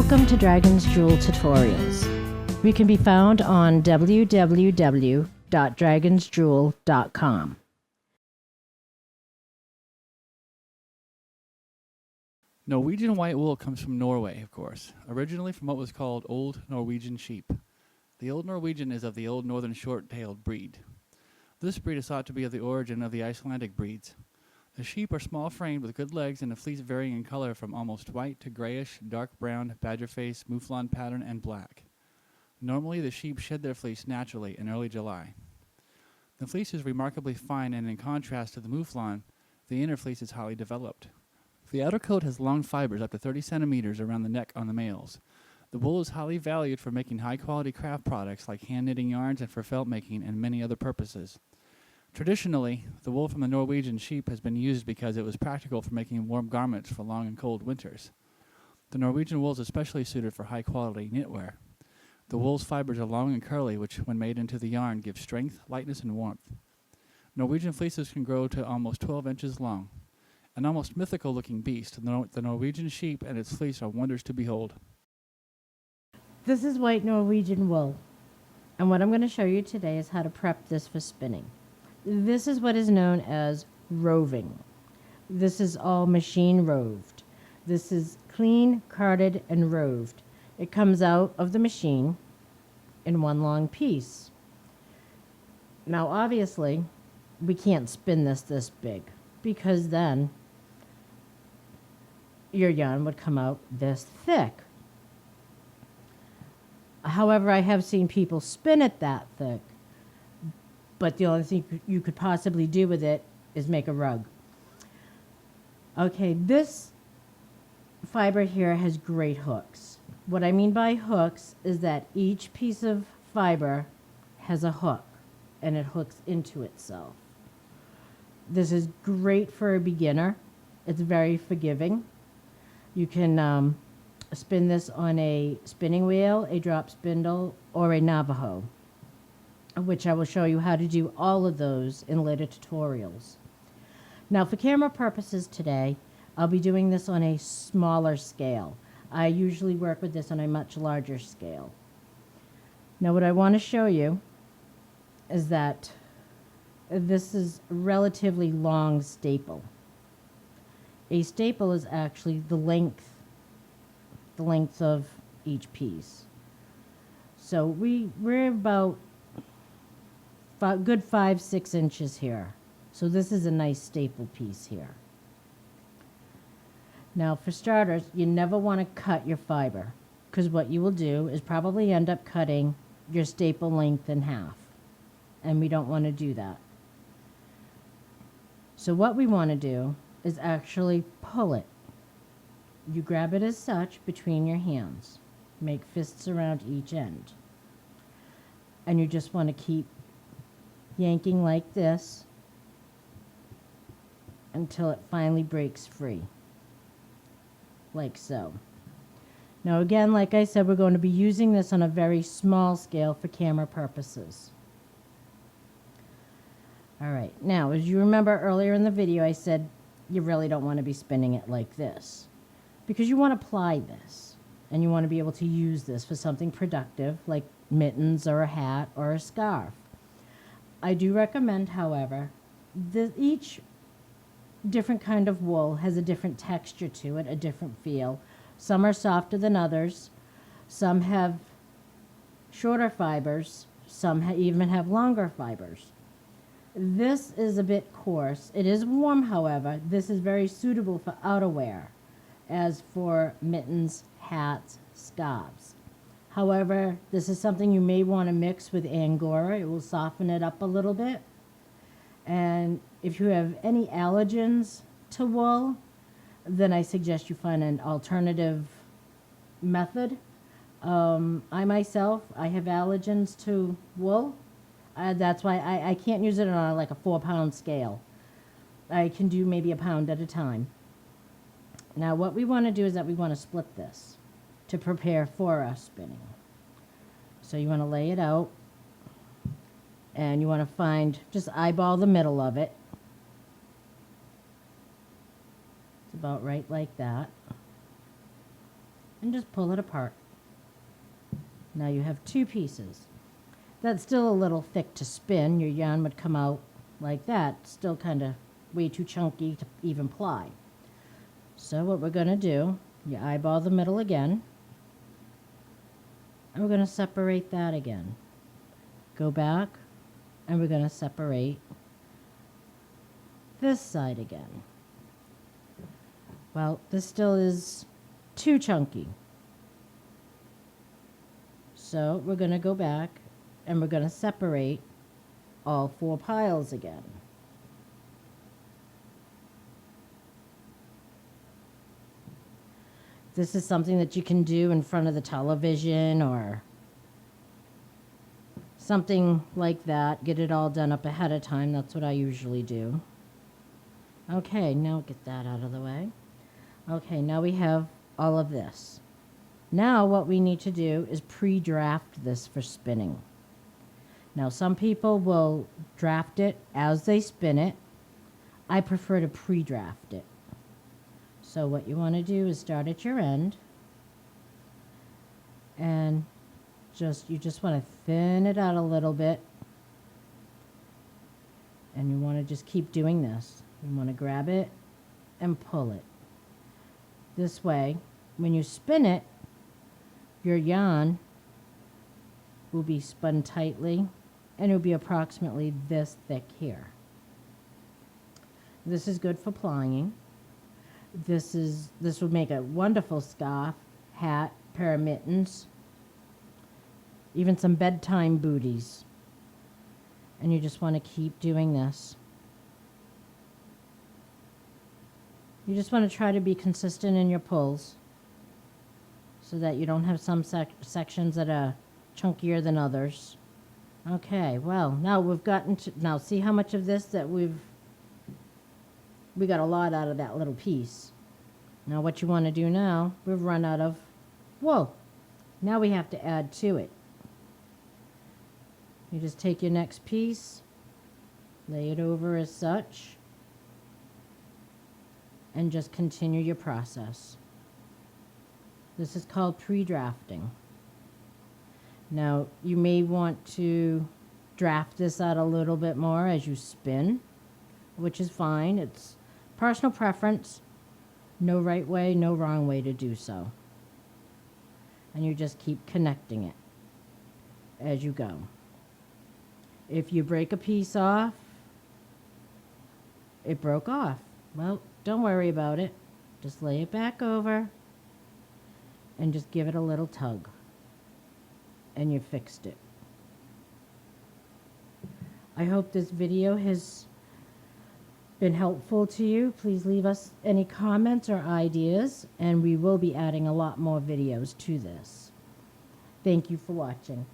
Welcome to Dragon's Jewel Tutorials. We can be found on www.dragonsjewel.com. Norwegian white wool comes from Norway, of course, originally from what was called Old Norwegian sheep. The Old Norwegian is of the Old Northern short-tailed breed. This breed is thought to be of the origin of the Icelandic breeds. The sheep are small-framed with good legs and a fleece varying in color from almost white to grayish, dark brown, badger face, mouflon pattern, and black. Normally, the sheep shed their fleece naturally in early July. The fleece is remarkably fine, and in contrast to the mouflon, the inner fleece is highly developed. The outer coat has long fibers up to 30 centimeters around the neck on the males. The wool is highly valued for making high-quality craft products like hand-knitting yarns and for felt making and many other purposes. Traditionally, the wool from the Norwegian sheep has been used because it was practical for making warm garments for long and cold winters. The Norwegian wool is especially suited for high-quality knitwear. The wool's fibers are long and curly, which, when made into the yarn, give strength, lightness, and warmth. Norwegian fleeces can grow to almost 12 inches long. An almost mythical-looking beast, the Norwegian sheep and its fleece are wonders to behold. This is white Norwegian wool, and what I'm going to show you today is how to prep this for spinning. This is what is known as roving. This is all machine roved. This is clean, carded, and roved. It comes out of the machine in one long piece. Now, obviously, we can't spin this big because then your yarn would come out this thick. However, I have seen people spin it that thick, but the only thing you could possibly do with it is make a rug. Okay, this fiber here has great hooks. What I mean by hooks is that each piece of fiber has a hook, and it hooks into itself. This is great for a beginner. It's very forgiving. You can spin this on a spinning wheel, a drop spindle, or a Navajo, which I will show you how to do all of those in later tutorials. Now, for camera purposes today, I'll be doing this on a smaller scale. I usually work with this on a much larger scale. Now, what I want to show you is that this is a relatively long staple. A staple is actually the length of each piece. So we're about good 5-6 inches here. So this is a nice staple piece here. Now, for starters, you never want to cut your fiber, because what you will do is probably end up cutting your staple length in half, and we don't want to do that. So what we want to do is actually pull it. You grab it as such between your hands. Make fists around each end. And you just want to keep yanking like this until it finally breaks free. Like so. Now again, like I said, we're going to be using this on a very small scale for camera purposes. All right, now as you remember earlier in the video, I said you really don't want to be spinning it like this, because you want to ply this and you want to be able to use this for something productive like mittens or a hat or a scarf. I do recommend, however, that each different kind of wool has a different texture to it, a different feel. Some are softer than others. Some have shorter fibers. Some even have longer fibers. This is a bit coarse. It is warm, however. This is very suitable for outerwear, as for mittens, hats, scarves. However, this is something you may want to mix with Angora. It will soften it up a little bit. And if you have any allergens to wool, then I suggest you find an alternative method. I myself, I have allergens to wool. That's why I can't use it on like a 4-pound scale. I can do maybe a pound at a time. Now what we want to do is that we want to split this to prepare for our spinning. So you want to lay it out, and you want to just eyeball the middle of it. It's about right like that. and just pull it apart. Now you have two pieces. That's still a little thick to spin. Your yarn would come out like that, still kind of way too chunky to even ply. So what we're going to do, you eyeball the middle again, and we're going to separate that again. Go back, and we're going to separate this side again. Well, this still is too chunky. So we're going to go back and we're going to separate all four piles again. This is something that you can do in front of the television or something like that. Get it all done up ahead of time. That's what I usually do. Okay, now get that out of the way. Okay, now we have all of this. Now what we need to do is pre-draft this for spinning. Now some people will draft it as they spin it. I prefer to pre-draft it. So what you want to do is start at your end and you just want to thin it out a little bit, and you want to just keep doing this. You want to grab it and pull it. This way, when you spin it, your yarn will be spun tightly and it will be approximately this thick here. This is good for plying. This would make a wonderful scarf, hat, pair of mittens, even some bedtime booties. And you just want to keep doing this. You just want to try to be consistent in your pulls so that you don't have some sections that are chunkier than others. Okay, well, now we've gotten to, now see how much of this that we got a lot out of that little piece. Now what you want to do now, we've run out of wool. Now we have to add to it. You just take your next piece, lay it over as such, and just continue your process. This is called pre-drafting. Now, you may want to draft this out a little bit more as you spin, which is fine. It's personal preference. No right way, no wrong way to do so. And you just keep connecting it as you go. If you break a piece off, it broke off. Well, don't worry about it. Just lay it back over and just give it a little tug. And you fixed it. I hope this video has been helpful to you. Please leave us any comments or ideas, and we will be adding a lot more videos to this. Thank you for watching.